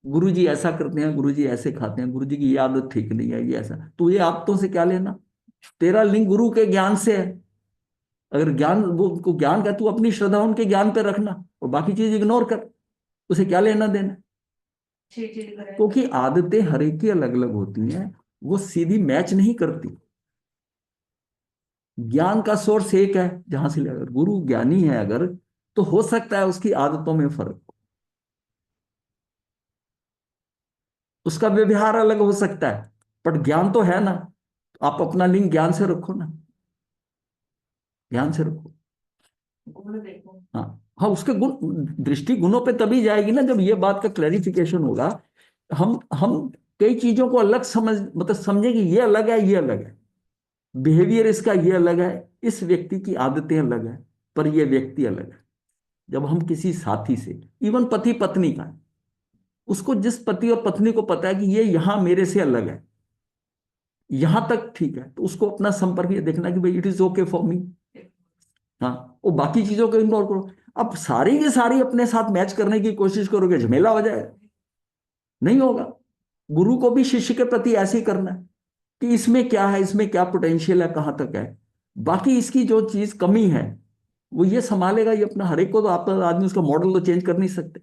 गुरु जी ऐसा करते हैं, गुरु जी ऐसे खाते हैं, गुरु जी की ये आदत ठीक नहीं है, ये ऐसा, तो ये आदतों से क्या लेना। तेरा लिंक गुरु के ज्ञान से है। अगर ज्ञान, वो उनको ज्ञान का, तू अपनी श्रद्धा उनके ज्ञान पे रखना और बाकी चीज इग्नोर कर, उसे क्या लेना देना। अच्छी चीज करें। क्योंकि आदतें हर एक की अलग अलग होती हैं, वो सीधी मैच नहीं करती। ज्ञान का सोर्स एक है जहां से, अगर गुरु ज्ञानी है अगर, तो हो सकता है उसकी आदतों में फर्क हो, उसका व्यवहार अलग हो सकता है, पर ज्ञान तो है ना। आप अपना लिंक ज्ञान से रखो ना, ज्ञान से रखो। गुण देखो। हाँ, हाँ, उसके गुण, दृष्टि गुणों पे तभी जाएगी ना जब ये बात का क्लैरिफिकेशन होगा। हम कई चीजों को अलग समझ, मतलब समझेंगे ये अलग है, ये अलग है, बिहेवियर इसका ये अलग है, इस व्यक्ति की आदतें अलग है, पर ये व्यक्ति अलग है। जब हम किसी साथी से, इवन पति पत्नी का, उसको जिस पति और पत्नी को पता है कि ये यहां मेरे से अलग है, यहां तक ठीक है, तो उसको अपना संपर्क ये देखना कि भाई it is okay for me. हाँ, वो बाकी चीजों को इग्नोर करो। अब सारी की सारी अपने साथ मैच करने की कोशिश करोगे, झमेला हो जाएगा, नहीं होगा। गुरु को भी शिष्य के प्रति ऐसे ही करना है कि इसमें क्या है, इसमें क्या पोटेंशियल है, कहाँ तक है। बाकी इसकी जो चीज कमी है वो ये संभालेगा, ये अपना। हर एक को तो आप आदमी उसका मॉडल तो चेंज कर नहीं सकते।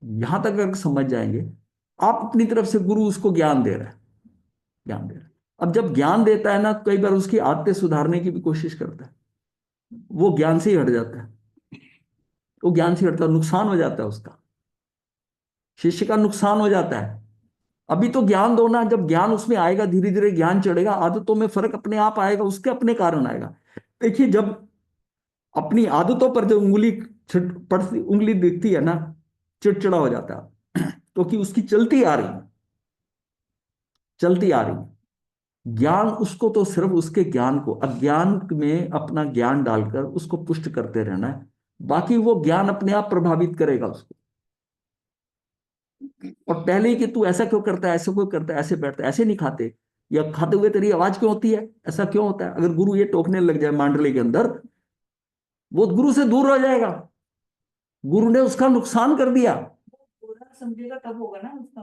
यहां तक अगर समझ जाएंगे, आप अपनी तरफ से गुरु उसको ज्ञान दे रहा है, ज्ञान दे रहा है। अब जब ज्ञान देता है ना, कई बार उसकी आदतें सुधारने की भी कोशिश करता है, वो ज्ञान से ही हट जाता है, वो ज्ञान से हटता है, नुकसान हो जाता है उसका, शिष्य का नुकसान हो जाता है। अभी तो ज्ञान दो ना, जब ज्ञान उसमें आएगा, धीरे धीरे ज्ञान चढ़ेगा, आदतों में फर्क अपने आप आएगा, उसके अपने कारण आएगा। देखिए, जब अपनी आदतों पर जब उंगली पड़ती, उंगली दिखती है ना, चिड़चिड़ा हो जाता है, क्योंकि उसकी चलती आ रही है, चलती आ रही है। ज्ञान उसको तो सिर्फ उसके ज्ञान को, अज्ञान में अपना ज्ञान डालकर उसको पुष्ट करते रहना है। बाकी वो ज्ञान अपने आप प्रभावित करेगा उसको। और पहले ही कि तू ऐसा क्यों करता है, ऐसा क्यों करता है, ऐसे बैठता है, ऐसे नहीं खाते, या खाते हुए तेरी आवाज क्यों होती है, ऐसा क्यों होता है। अगर गुरु ये टोकने लग जाए मांडली के अंदर, वो गुरु से दूर हो जाएगा, गुरु ने उसका नुकसान कर दिया। पूरा समझेगा तब होगा ना उसका।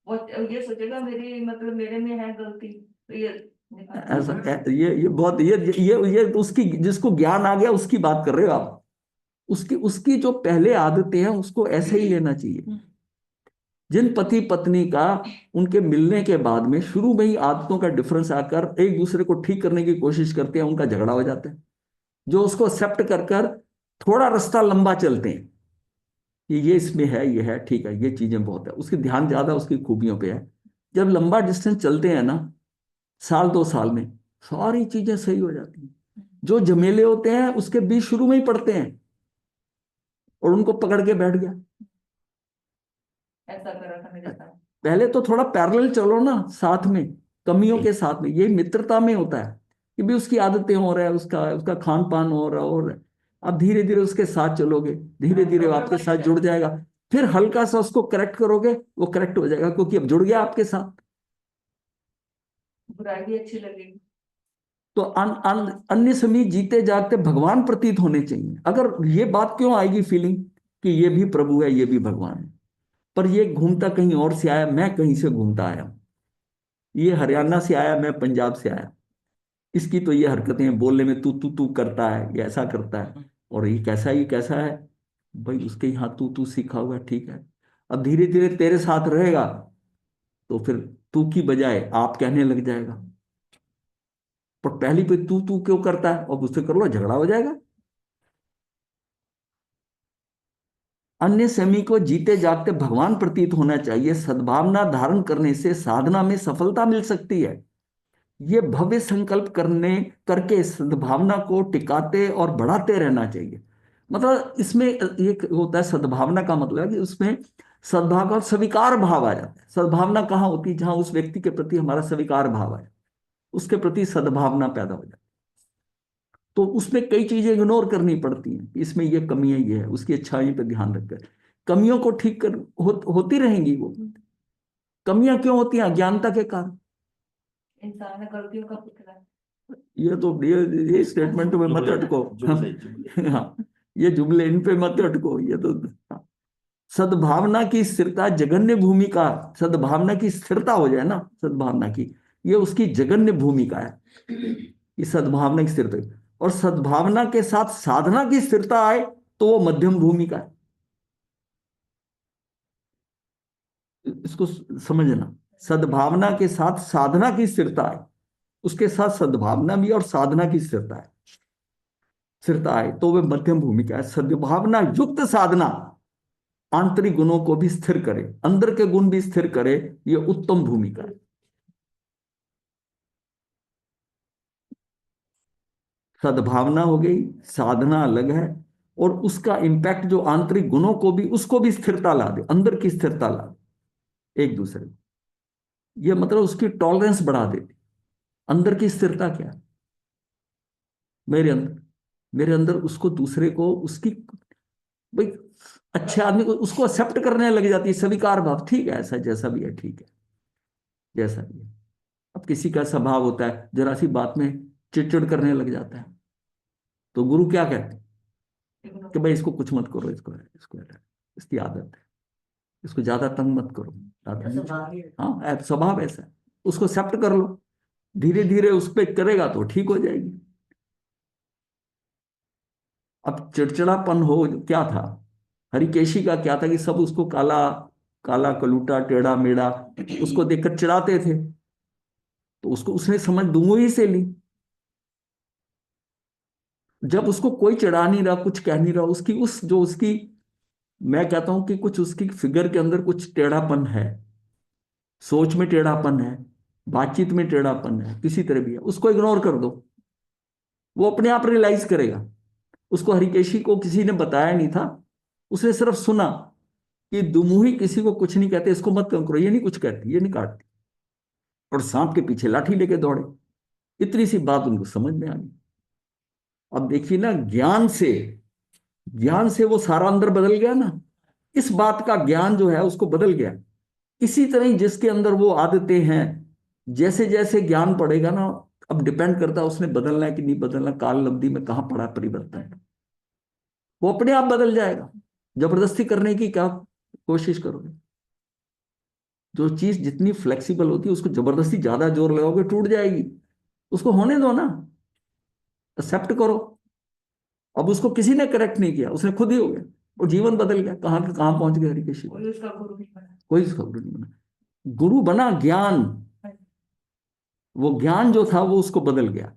वो ये सोचेगा मेरी मतलब मेरे में है गलती, तो ये ऐसा ये बहुत ये तो उसकी, जिसको ज्ञान आ गया उसकी बात कर रहे हो आप। उसकी उसकी जो पहले आदतें हैं उसको ऐसे ही लेना चाहिए। जिन पति पत्नी का उनके मिलने के बाद में शुरू में ही आदतों का डिफरेंस आकर एक दूसरे को ठीक करने की कोशिश करते हैं, उनका झगड़ा हो जाता है। जो उसको एक्सेप्ट कर कर थोड़ा रास्ता लंबा चलते हैं, ये इसमें है, ये है, ठीक है, ये चीजें बहुत है, उसकी ध्यान ज्यादा उसकी खूबियों पे है। जब लंबा डिस्टेंस चलते हैं ना, साल 2 साल में सारी चीजें सही हो जाती हैं। जो झमेले होते हैं उसके बीच शुरू में ही पड़ते हैं, और उनको पकड़ के बैठ गया। ऐसा करा था मेरे साथ। पहले तो थोड़ा पैरेलल चलो ना, साथ में, कमियों के साथ में। ये मित्रता में होता है कि भी उसकी आदतें हो रहा है, उसका उसका खान पान हो रहा है, और अब धीरे धीरे उसके साथ चलोगे, धीरे धीरे वो आपके साथ जुड़ जाएगा। फिर हल्का सा उसको करेक्ट करोगे, वो करेक्ट हो जाएगा, क्योंकि अब जुड़ गया आपके साथ। बुराई भी अच्छी लगेगी। तो अन्य समय जीते जागते भगवान प्रतीत होने चाहिए। अगर ये बात क्यों आएगी फीलिंग कि ये भी प्रभु है, ये भी भगवान है, पर ये घूमता कहीं और से आया, मैं कहीं से घूमता आया हूं, ये हरियाणा से आया, मैं पंजाब से आया, इसकी तो ये हरकतें हैं, बोलने में तू तू करता है, ये ऐसा करता है, और ये कैसा है। भाई उसके यहाँ तू सीखा हुआ है, ठीक है। अब धीरे धीरे तेरे साथ रहेगा तो फिर तू की बजाय आप कहने लग जाएगा। पर पहली पे तू क्यों करता है, अब उससे कर लो, झगड़ा हो जाएगा। अन्य समी को जीते जागते भगवान प्रतीत होना चाहिए। सद्भावना धारण करने से साधना में सफलता मिल सकती है। ये भव्य संकल्प करने करके सद्भावना को टिकाते और बढ़ाते रहना चाहिए। मतलब इसमें एक होता है, सद्भावना का मतलब है कि उसमें सद्भाव और स्वीकार भाव आ जाता है। सद्भावना कहाँ होती है, जहां उस व्यक्ति के प्रति हमारा स्वीकार भाव है, उसके प्रति सद्भावना पैदा हो जाती है। तो उसमें कई चीजें इग्नोर करनी पड़ती हैं, इसमें ये कमी है, ये है, उसकी अच्छाई पे ध्यान रखकर कमियों को ठीक कर होती रहेंगी। वो कमियां क्यों होती हैं, अज्ञानता के कारण। इंसान गलतियों का पुतला है। ये तो ये स्टेटमेंट में मत अटको। हाँ, ये जुमले इन पे मत अटको, ये तो। हाँ। सद्भावना की स्थिरता जगन्य भूमिका, सद्भावना की स्थिरता हो जाए ना, सद्भावना की, ये उसकी जगन्य भूमिका है, ये सद्भावना की स्थिरता। और सद्भावना के साथ साधना की स्थिरता आए तो वो मध्यम भूमिका है। इसको समझना, सद्भावना के साथ साधना की स्थिरता है, उसके साथ सद्भावना भी और साधना की स्थिरता है, स्थिरता है तो वे मध्यम भूमिका है। सद्भावना युक्त साधना आंतरिक गुणों को भी स्थिर करे, अंदर के गुण भी स्थिर करे, ये उत्तम भूमिका है। सद्भावना हो गई, साधना अलग है, और उसका इंपैक्ट जो आंतरिक गुणों को भी, उसको भी स्थिरता ला दे, अंदर की स्थिरता ला दे एक दूसरे को। ये मतलब उसकी टॉलरेंस बढ़ा देती। अंदर की स्थिरता क्या है, मेरे अंदर उसको, दूसरे को, उसकी, भाई अच्छे आदमी को, उसको एक्सेप्ट करने लग जाती है, स्वीकार भाव, ठीक है, ऐसा जैसा भी है, ठीक है, जैसा भी है। अब किसी का स्वभाव होता है, जरा सी बात में चिड़चिड़ करने लग जाता है, तो गुरु क्या कहते हैं इग्नोर। कि भाई इसको कुछ मत करो, इसको हटाओ, इसकी आदत है, इसको ज्यादा तंग मत करो, ज्यादा नहीं छो- हाँ स्वभाव ऐसा है, उसको एक्सेप्ट कर लो, धीरे धीरे उस पर करेगा तो ठीक हो जाएगी। अब चिड़चिड़ापन हो क्या था, हरिकेशी का क्या था कि सब उसको काला काला कलूटा टेढ़ा मेढ़ा उसको देखकर चिढ़ाते थे, तो उसको उसने समझ दुमुही से ली। जब उसको कोई चिढ़ा नहीं रहा, कुछ कह नहीं रहा, उसकी उस जो उसकी, मैं कहता हूं कि कुछ उसकी फिगर के अंदर कुछ टेढ़ापन है, सोच में टेढ़ापन है, बातचीत में टेढ़ापन है, किसी तरह भी है, उसको इग्नोर कर दो, वो अपने आप रियलाइज करेगा। उसको हरिकेशी को किसी ने बताया नहीं था, उसने सिर्फ सुना कि दुमुही किसी को कुछ नहीं कहते, इसको मत करो, ये नहीं कुछ कहती, ये नहीं काटती, और सांप के पीछे लाठी लेके दौड़े। इतनी सी बात उनको समझ में आ गई। अब देखिए ना, ज्ञान से वो सारा अंदर बदल गया ना, इस बात का ज्ञान जो है उसको बदल गया। इसी तरह ही जिसके अंदर वो आदतें हैं, जैसे जैसे ज्ञान पड़ेगा ना, अब डिपेंड करता है उसने बदलना है कि नहीं बदलना, काल अवधि में कहाँ पड़ा परिवर्तन, वो अपने आप बदल जाएगा। जबरदस्ती करने की क्या कोशिश करोगे, जो चीज जितनी फ्लेक्सिबल होती है उसको जबरदस्ती ज्यादा जोर लगाओगे टूट जाएगी, उसको होने दो ना, एक्सेप्ट करो। अब उसको किसी ने करेक्ट नहीं किया, उसने खुद ही हो गया, वो जीवन बदल गया, कहाँ के कहाँ पहुंच गया हरिकेशी। कोई उसका गुरु नहीं बना। कोई उसका गुरु नहीं बना, गुरु बना ज्ञान, वो ज्ञान जो था वो उसको बदल गया,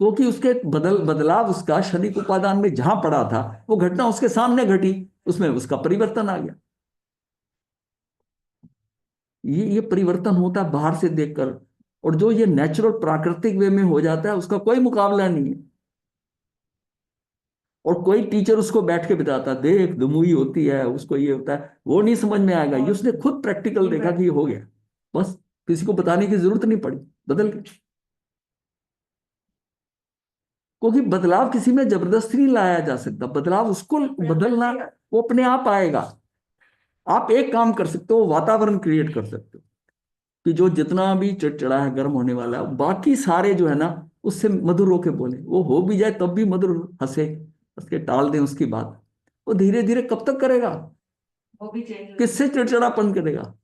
क्योंकि उसके बदलाव उसका क्षणिक उपादान में जहां पड़ा था, वो घटना उसके सामने घटी, उसमें उसका परिवर्तन आ गया। ये परिवर्तन होता है बाहर से देखकर, और जो ये नेचुरल प्राकृतिक वे में हो जाता है उसका कोई मुकाबला नहीं है। और कोई टीचर उसको बैठ के बताता देख दुमुई होती है, उसको ये होता है, वो नहीं समझ में आएगा, ये उसने खुद प्रैक्टिकल देखा कि ये हो गया, बस किसी को बताने की जरूरत नहीं पड़ी, बदल गया। क्योंकि बदलाव किसी में जबरदस्ती नहीं लाया जा सकता, बदलाव उसको बदलना, वो अपने आप आएगा। आप एक काम कर सकते हो, वातावरण क्रिएट कर सकते हो कि जो जितना भी चिड़चिड़ा है, गर्म होने वाला है, बाकी सारे जो है ना उससे मधुर होके बोले, वो हो भी जाए तब भी मधुर हंसे, उसके टाल दें उसकी बात। वो धीरे धीरे कब तक करेगा, वो भी चेंज हो किससे चिड़चिड़ापन करेगा,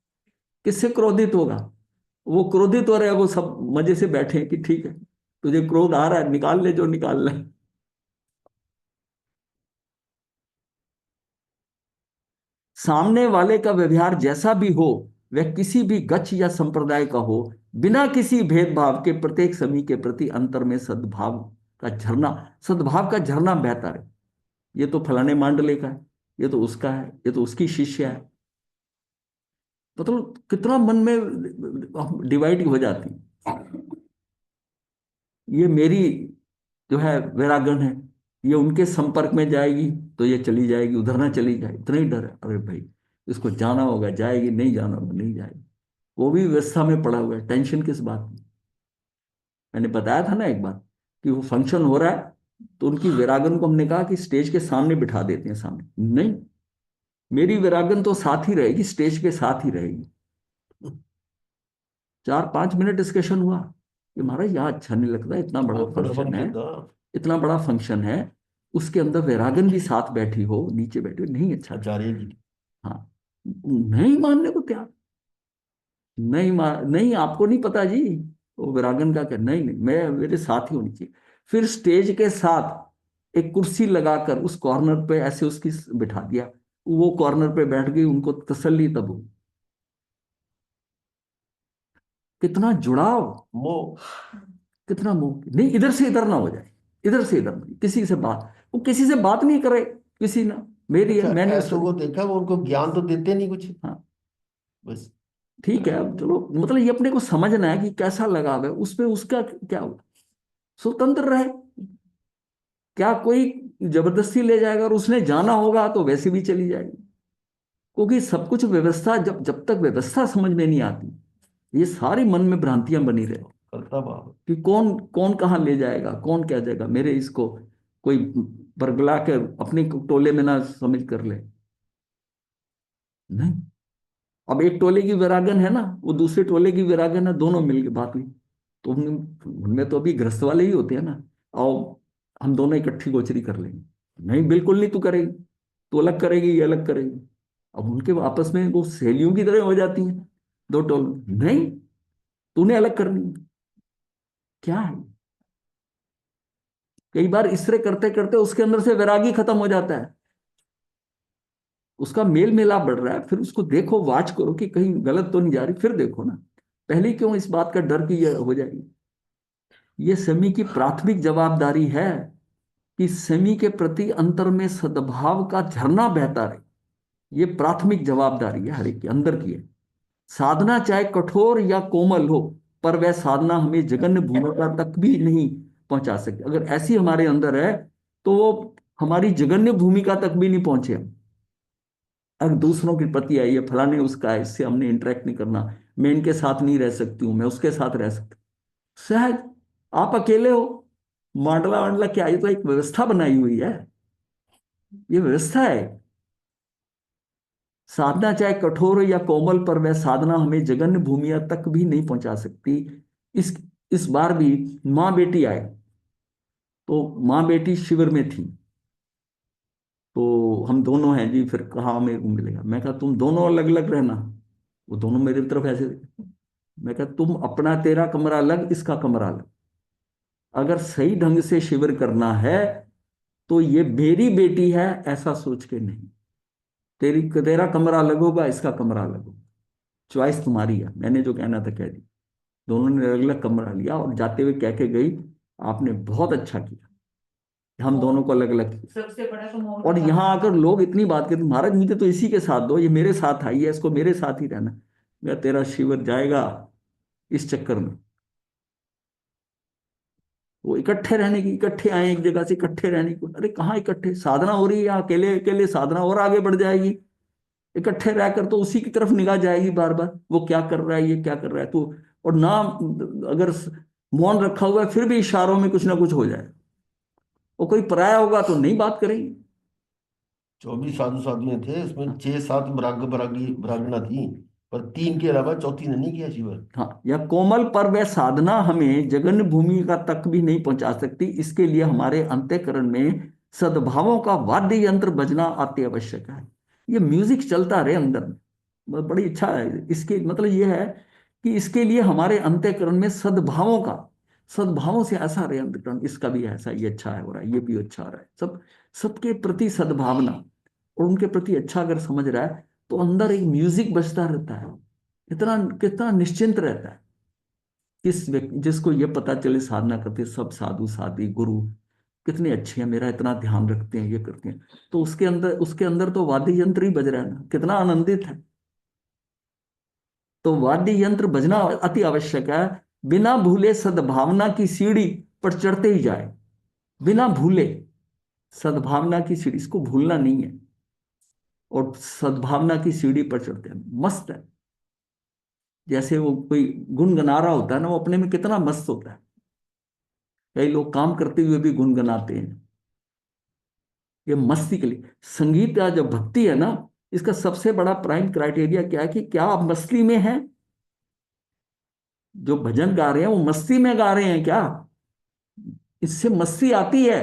किससे क्रोधित होगा, वो क्रोधित हो रहा है, वो सब मजे से बैठे हैं कि ठीक है तुझे क्रोध आ रहा है, निकाल ले जो निकालना है। सामने वाले का व्यवहार जैसा भी हो, वह किसी भी गच्छ या संप्रदाय का हो, बिना किसी भेदभाव के प्रत्येक सभी के प्रति अंतर में सद्भाव का झरना बहता रहे। ये तो फलाने मांडले का है, ये तो उसका है, ये तो उसकी शिष्य है, मतलब कितना मन में डिवाइड हो जाती है। ये मेरी जो है वैरागन है, ये उनके संपर्क में जाएगी तो ये चली जाएगी, उधर ना चली जाए, इतना ही डर है। अरे भाई इसको जाना होगा जाएगी, नहीं जाना होगा नहीं जाएगी, वो भी व्यवस्था में पड़ा हुआ है, टेंशन किस बात की। मैंने बताया था ना एक बार कि वो फंक्शन हो रहा है, तो उनकी वैरागन को हमने कहा कि स्टेज के सामने बिठा देते हैं, सामने नहीं, मेरी वैरागन तो साथ ही रहेगी, स्टेज के साथ ही रहेगी। 4-5 मिनट डिस्कशन हुआ कि महाराज यहाँ अच्छा नहीं लगता, इतना बड़ा बहुत बड़ा फंक्शन है, फंक्शन था। इतना बड़ा फंक्शन है, उसके अंदर वैरागन भी साथ बैठी हो, नीचे बैठी हो, नहीं अच्छा लगता। आचार्य जी। हाँ, नहीं मानने को तैयार, नहीं आपको नहीं पता जी, वो वैरागन का क्या, नहीं नहीं मैं मेरे साथ ही होनी चाहिए। फिर स्टेज के साथ एक कुर्सी लगाकर उस कॉर्नर पे ऐसे उसकी बिठा दिया, वो कॉर्नर पे बैठ गई, उनको तसल्ली तब हुई। कितना जुड़ाव, मोह। कितना मोह, नहीं इधर से इधर ना हो जाए, इधर से इधर नहीं, किसी से बात, वो किसी से बात नहीं करे, किसी ना, मेरी है अच्छा, मैंने ऐसों उसको, को देखा, वो उनको ज्ञान तो देते नहीं कुछ, हाँ बस। ठीक है, अब चलो, मतलब ये अपने को समझना है कि कैसा लगाव है उसमें, उसका क्या होगा, स्वतंत्र रहे, क्या कोई जबरदस्ती ले जाएगा, और उसने जाना होगा तो वैसे भी चली जाएगी। क्योंकि सब कुछ व्यवस्था, जब जब तक व्यवस्था समझ में नहीं आती, ये सारी मन में भ्रांतियां बनी रहे करता भाव। कि कौन कौन कहाँ ले जाएगा, कौन क्या जाएगा, मेरे इसको कोई बरगला कर अपने टोले में ना समझ कर ले, नहीं। अब एक टोले की वैरागन है ना, वो दूसरे टोले की वैरागन है, दोनों मिलके बात हुई, तो उनमें तो अभी गृहस्थ वाले ही होते हैं ना, आओ हम दोनों इकट्ठी गोचरी कर लेंगे। नहीं, बिल्कुल नहीं, तू करेगी, तू अलग करेगी, ये अलग करेगी। अब उनके आपस में वो सहेलियों की तरह हो जाती हैं, दो टोल। नहीं, तूने अलग करनी है। क्या है, कई बार इसरे करते करते उसके अंदर से वैरागी खत्म हो जाता है, उसका मेल मिलाप बढ़ रहा है, फिर उसको देखो, वाच करो कि कहीं गलत तो नहीं जा रही, फिर देखो ना। पहले ही क्यों इस बात का डर कि ये हो जाएगी। ये समी की प्राथमिक जवाबदारी है कि समी के प्रति अंतर में सद्भाव का झरना बहता रहे। ये प्राथमिक जवाबदारी है हर एक के अंदर की है। साधना चाहे कठोर या कोमल हो, पर वह साधना हमें जघन्य भूमिका तक भी नहीं पहुंचा सकती। अगर ऐसी हमारे अंदर है तो वो हमारी जघन्य भूमिका तक भी नहीं पहुंचे हम। अगर दूसरों की प्रति आई है, फलाने उसका है, इससे हमने इंटरेक्ट नहीं करना, मैं इनके साथ नहीं रह सकती हूँ, मैं उसके साथ रह सकती हूँ। सहज, आप अकेले हो, मांडला वांडला क्या, ये तो एक व्यवस्था बनाई हुई है, ये व्यवस्था है। साधना चाहे कठोर हो या कोमल, पर वह साधना हमें जघन्य भूमिया तक भी नहीं पहुंचा सकती। इस इस बार भी माँ बेटी आए, तो माँ बेटी शिविर में थी, तो हम दोनों हैं जी, फिर कहाँ मेरे को मिलेगा। मैं कहा तुम दोनों अलग अलग रहना। वो दोनों मेरी तरफ ऐसे देखे। मैं कहा तुम अपना, तेरा कमरा अलग, इसका कमरा अलग। अगर सही ढंग से शिविर करना है तो ये मेरी बेटी है ऐसा सोच के नहीं, तेरा कमरा अलग होगा, इसका कमरा अलग होगा, चॉइस तुम्हारी है, मैंने जो कहना था कह दी। दोनों ने अलग अलग कमरा लिया और जाते हुए कह के गई, आपने बहुत अच्छा किया, हम दोनों को अलग अलग किया। सबसे बड़ा तो मोह और का यहाँ कारण आकर है। लोग इतनी बात करते, महाराज मुझे तो इसी के साथ दो, ये मेरे साथ आई है, इसको मेरे साथ ही रहना। मैं, तेरा शिविर जाएगा इस चक्कर में। वो इकट्ठे रहने की, इकट्ठे आए एक जगह से, इकट्ठे रहने की, अरे कहाँ इकट्ठे, साधना हो रही है यहाँ, अकेले अकेले साधना और आगे बढ़ जाएगी। इकट्ठे रहकर तो उसी की तरफ निगाह जाएगी बार बार, वो क्या कर रहा है, ये क्या कर रहा है, तो और ना, अगर मौन रखा हुआ है फिर भी इशारों में कुछ ना कुछ हो जाए। वो कोई पराया होगा तो नहीं बात करेंगे। 24 साधु साधुएं थे, उसमें 6-7 ब्राह्मणा थी, पर 3 के अलावा चौथी ने नहीं किया शिविर। हाँ, या कोमल, पर वह साधना हमें जघन्य भूमि का तक भी नहीं पहुंचा सकती। इसके लिए हमारे अंतःकरण में सद्भावों का वाद्य यंत्र बजना अति आवश्यक है। ये म्यूजिक चलता रहे अंदर में, बड़ी इच्छा है। इसके मतलब ये है कि इसके लिए हमारे अंतःकरण में सद्भावों का, सद्भावों से ऐसा रहे अंतःकरण, इसका भी ऐसा, ये अच्छा है हो रहा है, ये भी अच्छा हो रहा है, सब सबके प्रति सद्भावना और उनके प्रति अच्छा अगर समझ रहा है, तो अंदर एक म्यूजिक बजता रहता है। कितना कितना निश्चिंत रहता है। किस व्यक्ति जिसको ये पता चले साधना करते सब साधु साधी गुरु कितने अच्छे हैं, मेरा इतना ध्यान रखते हैं, ये करते हैं, तो उसके अंदर तो वाद्य यंत्र ही बज रहा है ना, कितना आनंदित है। तो वाद्य यंत्र बजना अति आवश्यक है। बिना भूले सद्भावना की सीढ़ी पर चढ़ते ही जाए, बिना भूले सद्भावना की सीढ़ी, इसको भूलना नहीं है। और सद्भावना की सीढ़ी पर चढ़ते हैं, मस्त है। जैसे वो कोई गुनगुना रहा होता है ना, वो अपने में कितना मस्त होता है। कई लोग काम करते हुए भी गुनगुनाते हैं, ये मस्ती के लिए। संगीत या जो भक्ति है ना, इसका सबसे बड़ा प्राइम क्राइटेरिया क्या है कि क्या आप मस्ती में हैं। जो भजन गा रहे हैं वो मस्ती में गा रहे हैं क्या, इससे मस्ती आती है।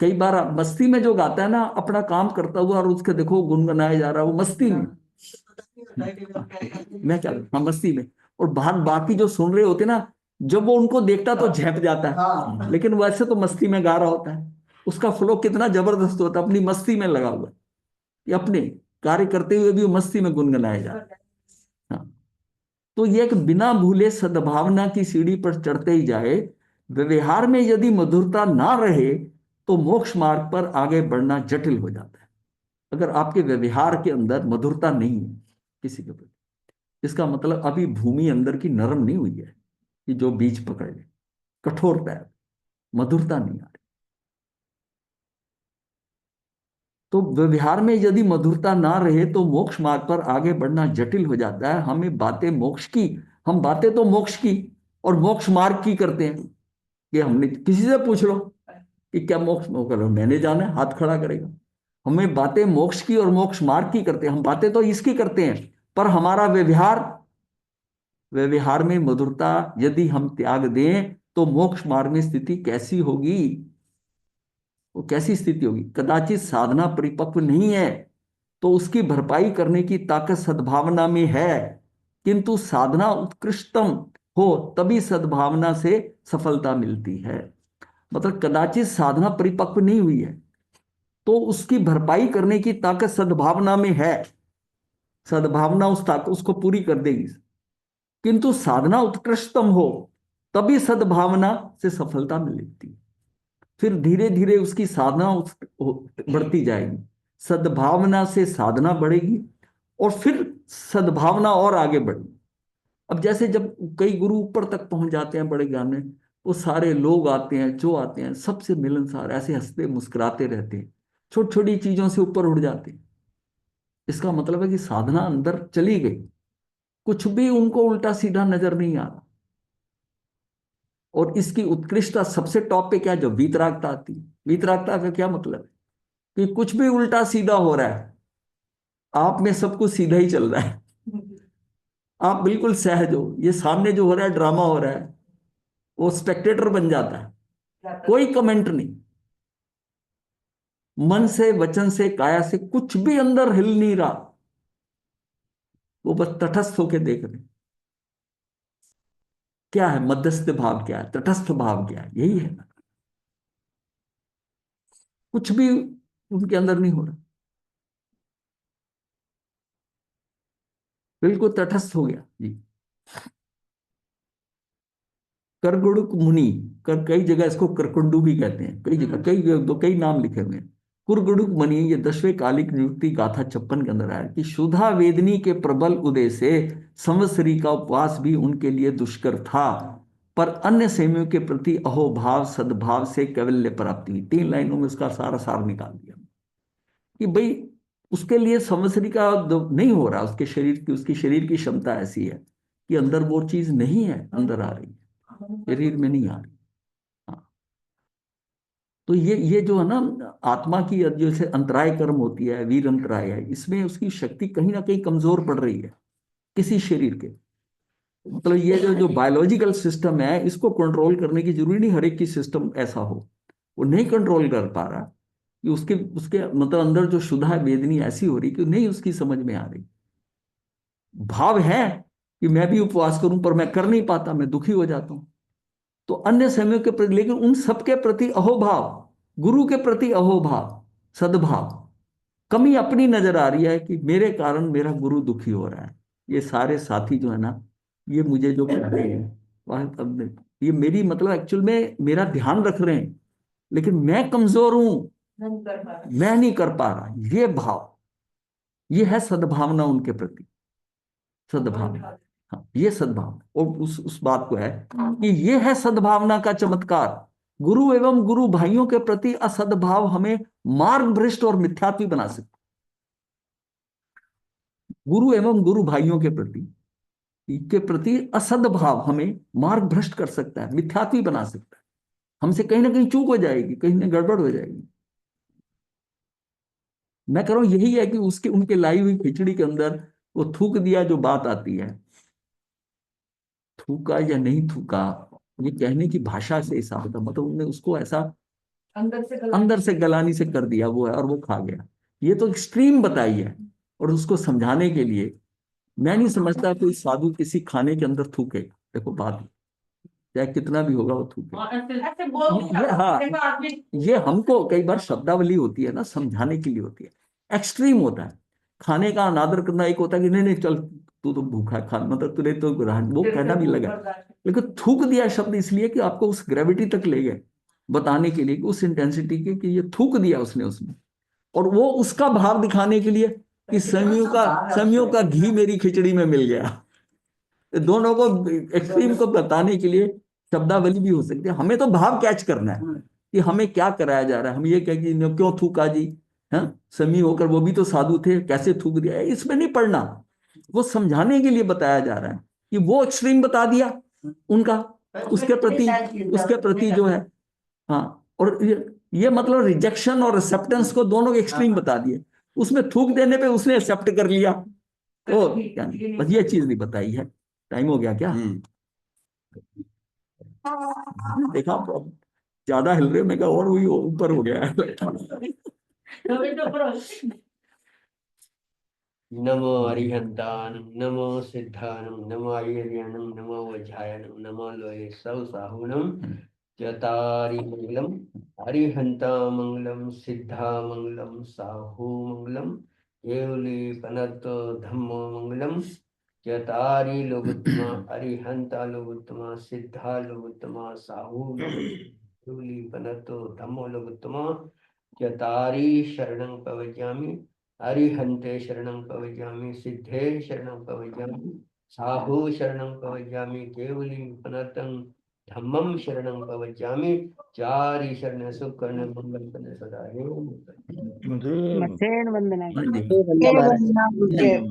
कई बार आप मस्ती में जो गाता है ना, अपना काम करता हुआ और उसके देखो गुनगुनाया जा रहा है, वो मस्ती में। मैं क्या, हाँ मस्ती में। और बाकी जो सुन रहे होते ना, जब वो उनको देखता तो झेप जाता है, लेकिन वैसे तो मस्ती में गा रहा होता है। उसका फ्लो कितना जबरदस्त होता है, अपनी मस्ती में लगा हुआ है। ये अपने कार्य करते हुए भी वो मस्ती में गुनगुनाया जा रहा है। हाँ। तो ये एक बिना भूले सद्भावना की सीढ़ी पर चढ़ते ही जाए। व्यवहार में यदि मधुरता ना रहे तो मोक्ष मार्ग पर आगे बढ़ना जटिल हो जाता है। अगर आपके व्यवहार के अंदर मधुरता नहीं है किसी के प्रति, इसका मतलब अभी भूमि अंदर की नरम नहीं हुई है कि जो बीज पकड़ ले, कठोरता है, मधुरता नहीं आ रही। तो व्यवहार में यदि मधुरता ना रहे तो मोक्ष मार्ग पर आगे बढ़ना जटिल हो जाता है। हमें बातें मोक्ष की, हम बातें तो मोक्ष की और मोक्ष मार्ग की करते हैं। कि हमने किसी से पूछ लो कि क्या मोक्ष में करो, मैंने जाना है, हाथ खड़ा करेगा। हमें बातें मोक्ष की और मोक्ष मार्ग की करते हैं, हम बातें तो इसकी करते हैं, पर हमारा व्यवहार में मधुरता यदि हम त्याग दें तो मोक्ष मार्ग में स्थिति कैसी होगी। वो कैसी स्थिति होगी? कदाचित साधना परिपक्व नहीं है तो उसकी भरपाई करने की ताकत सद्भावना में है, किंतु साधना उत्कृष्टतम हो तभी सद्भावना से सफलता मिलती है। मतलब कदाचित साधना परिपक्व नहीं हुई है तो उसकी भरपाई करने की ताकत सद्भावना में है, सद्भावना उस ताकत उसको पूरी कर देगी, किंतु साधना उत्कृष्टतम हो तभी सद्भावना से सफलता मिलती है। फिर धीरे धीरे उसकी साधना बढ़ती जाएगी, सद्भावना से साधना बढ़ेगी और फिर सद्भावना और आगे बढ़ेगी। अब जैसे जब कई गुरु ऊपर तक पहुंच जाते हैं बड़े ज्ञान में, वो सारे लोग आते हैं जो आते हैं सबसे मिलनसार, ऐसे हंसते मुस्कुराते रहते हैं, छोटी छोटी चीजों से ऊपर उठ जाते हैं। इसका मतलब है कि साधना अंदर चली गई, कुछ भी उनको उल्टा सीधा नजर नहीं आ रहा। और इसकी उत्कृष्टता सबसे टॉप पे क्या है? जो वीतरागता आती है। वीतरागता का क्या मतलब है? कि कुछ भी उल्टा सीधा हो रहा है, आप में सब कुछ सीधा ही चल रहा है, आप बिल्कुल सहज हो, ये सामने जो हो रहा है ड्रामा हो रहा है, वो स्पेक्टेटर बन जाता है, कोई कमेंट नहीं, मन से वचन से काया से कुछ भी अंदर हिल नहीं रहा, वो बस तटस्थ होके देख रहे हैं। क्या है मध्यस्थ भाव, क्या है तटस्थ भाव, क्या है? यही है ना, कुछ भी उनके अंदर नहीं हो रहा, बिल्कुल तटस्थ हो गया जी। करगुड़क मुनि, कर कई जगह इसको करकुंडू भी कहते हैं, कई जगह कई नाम लिखे हुए हैं। कुरगुड़ुक मुनि, ये 10वें कालिक नियुक्ति गाथा 56 के अंदर आया कि शुद्धा वेदनी के प्रबल उदय से संवत्सरी का उपवास भी उनके लिए दुष्कर था, पर अन्य संयमियों के प्रति अहोभाव सद्भाव से कैवल्य प्राप्ति हुई। 3 लाइनों में उसका सारा सार निकाल दिया कि भाई उसके लिए संवत्सरी का नहीं हो रहा, उसके शरीर की, उसकी शरीर की क्षमता ऐसी है कि अंदर वो चीज नहीं है, अंदर आ रही है, शरीर में नहीं आ रही। हाँ। तो ये जो है ना आत्मा की जैसे अंतराय कर्म होती है, वीर अंतराय है, इसमें उसकी शक्ति कहीं ना कहीं कमजोर पड़ रही है किसी शरीर के। मतलब ये जो बायोलॉजिकल सिस्टम है, इसको कंट्रोल करने की जरूरी नहीं हर एक की सिस्टम ऐसा हो, वो नहीं कंट्रोल कर पा रहा कि उसके उसके मतलब अंदर जो शुद्धा वेदनी ऐसी हो रही कि नहीं उसकी समझ में आ रही। भाव है कि मैं भी उपवास करूं पर मैं कर नहीं पाता, मैं दुखी हो जाता हूं। तो अन्य समयों के प्रति, लेकिन उन सबके प्रति अहोभाव, गुरु के प्रति अहोभाव सद्भाव, कमी अपनी नजर आ रही है कि मेरे कारण मेरा गुरु दुखी हो रहा है। ये सारे साथी जो है ना, ये मुझे जो कर रहे हैं ये मेरी मतलब एक्चुअल में मेरा ध्यान रख रहे हैं, लेकिन मैं कमजोर हूं, मैं नहीं कर पा रहा। ये भाव, ये है सद्भावना उनके प्रति, सद्भावना। हाँ, ये सद्भावना। और उस बात को है कि ये है सद्भावना का चमत्कार। गुरु एवं गुरु भाइयों के प्रति असद्भाव हमें मार्ग भ्रष्ट और मिथ्यात्वी बना सकता। गुरु एवं गुरु भाइयों के प्रति असद्भाव हमें मार्ग भ्रष्ट कर सकता है, मिथ्यात्वी बना सकता है। हमसे कहीं ना कहीं चूक हो जाएगी, कहीं ना गड़बड़ हो जाएगी। मैं कह रहा हूं यही है कि उसके उनके लाई हुई खिचड़ी के अंदर वो थूक दिया जो बात आती है, थूका या नहीं थूका, ये कहने की भाषा से हिसाब था, मतलब उन्होंने उसको ऐसा अंदर से गलानी से कर दिया वो है, और वो खा गया। ये तो एक्सट्रीम बताई है। और उसको समझाने के लिए मैं नहीं समझता कोई साधु किसी खाने के अंदर थूके। देखो बात, चाहे कितना भी होगा वो थूके। हाँ, ये हमको कई बार शब्दावली होती है ना, समझाने के लिए होती है। एक्सट्रीम होता है। खाने का अनादर करना एक होता है कि नहीं नहीं चल तू तो भूखा है, खा, मतलब तुझे तो वो कहना भी लगा। लेकिन थूक दिया शब्द इसलिए कि आपको उस ग्रेविटी तक ले गए, बताने के लिए कि उस इंटेंसिटी के कि ये थूक दिया उसने उसमें। और वो उसका भाव दिखाने के लिए कि समियों का घी मेरी खिचड़ी में मिल गया। दोनों को एक्सट्रीम को बताने के लिए शब्दावली भी हो सकती है। हमें तो भाव कैच करना है कि हमें क्या कराया जा रहा है। हम ये कह कि क्यों थूका जी, हाँ समी होकर वो भी तो साधु थे, कैसे थूक दिया, इसमें नहीं पढ़ना। वो समझाने के लिए बताया जा रहा है कि वो एक्सट्रीम बता दिया उनका उसके प्रति जो है। हाँ, और ये मतलब रिजेक्शन और एक्सेप्टेंस को दोनों एक्सट्रीम बता दिए। उसमें थूक देने पे उसने एक्सेप्ट कर लिया। तो बस ये चीज नहीं बताई है। टाइम हो गया क्या? देखा ज्यादा हिल रहे हो, मैं कहा और वही ऊपर हो गया है। अभी तो ऊपर हो। नमो अरिहंतानं नमो सिद्धानं नमो आयर्यानं नमो वज्रायनं नमो लोये सौ साहुनं चतारि मंगलम अरिहंता मंगलम सिद्धा मंगलम साहू मंगलम केवली पनत धम्मो मंगलम चतारि लोकोत्तमा अरिहंता लोकोत्तमा सिद्धा लोकोत्तमा साहू केवली पनत धम्मो लोकोत्तमा चतारि शरणं प्रवज्यामि अरिहंते शरणं प्रवज्यामि सिद्धे शरणं प्रवज्यामि साहू शरणं प्रवज्यामि केवली पनतं धम्मं शरणं प्रवज्यामि चारि शरण सुख कर्ण मंगल कर्ण सदा हे मुझे मसेन वंदना हाँ जी। हे वंदना गुरुदेव।